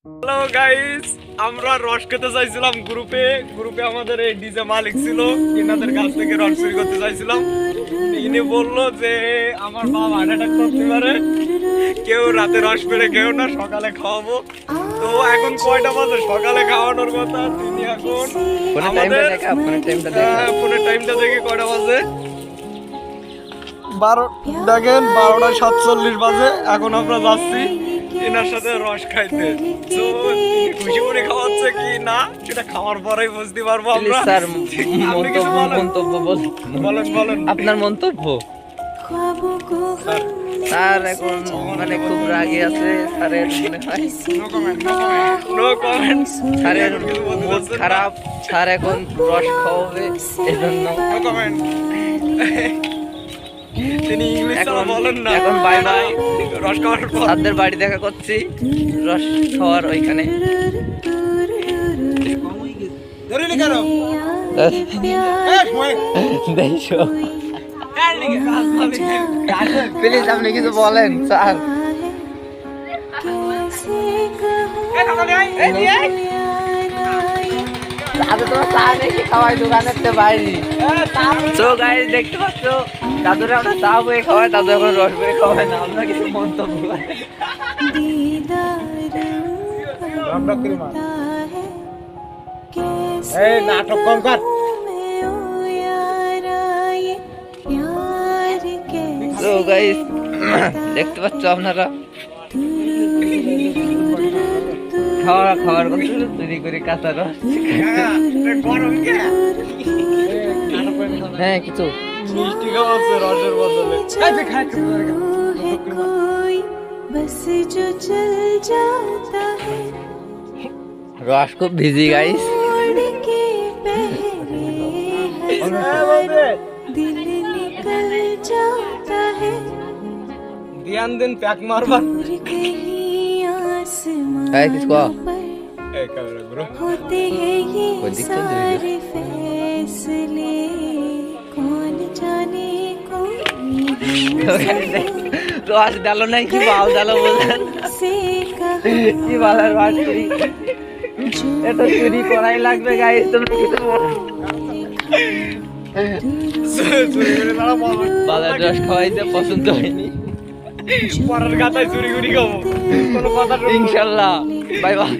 Hello guys, আমরা রস খেতে চাইছিলাম গ্রুপে আমাদের এই ডিজে মালিক ছিল, ইনাদের কাছ থেকে রস চুরি করতে চাইছিলাম। ইনি বললো যে আমার বাবা হার্ট অ্যাটাক করতে পারে, কেউ রাতে রস পেরে কেউ না, সকালে খাওয়াবো। তো এখন কয়টা বাজে? সকালে খাওয়ানোর কথা। তিনি এখন আমাদের ফোনের টাইমটা দেখে কয়টা বাজে, 12:47 বাজে। এখন আমরা যাচ্ছি এনার সাথে রস খাইতে। তো খুশি করে খাওয়াচ্ছে কি না সেটা খাওয়ার পরেই বুঝতে পারবো আমরা। স্যার মন্তব্য বলেন আপনার মন্তব্য। স্যার এখন মানে খুব রাগে আছে স্যারের, মনে হয় নো কমেন্ট। স্যারের মুড খারাপ, স্যার এখন রস খাওয়াবে এজন্য নো কমেন্ট। তিনি ইংলিশ ছাড়া বলেন না। এখন বাই বাই। রস খাওয়ার পর স্যারদের বাড়ি দেখা করছি রস খাওয়ার ওইখানে। প্লিজ আপনি কিছু বলেন স্যার। দেখতে পাচ্ছ দাদুরা আমরা চা বয়ে খাওয়াই, দাদু এখন রস বয়ে খাওয়াই না। আমরা কিছু মন্তব্য করি। নাটক কম কর। তো গাইস দেখতে পাচ্ছ আপনারা খাওয়ার কথা চুরি করে কাঁচা রস। হ্যাঁ কিছু মিষ্টি খাওয়াচ্ছে রসের বদলে। রস খুব ভিজি গাইস। ধ্যান দেন, প্যাক মারবার। হ্যাঁ কিছু কো। এই ক্যামেরা ব্রো। রস ডালো নাই কি বাল ডালো বলেন, কি বালের রস চুরি, এটা চুরি করাই লাগবে গাইস। তোমরা কিছু বালের রস খাওয়াইতে পছন্দ হয়নি, পরের গাতায় চুরি করে খাবো কোনো কথা। ইনশাল্লাহ। Bye bye.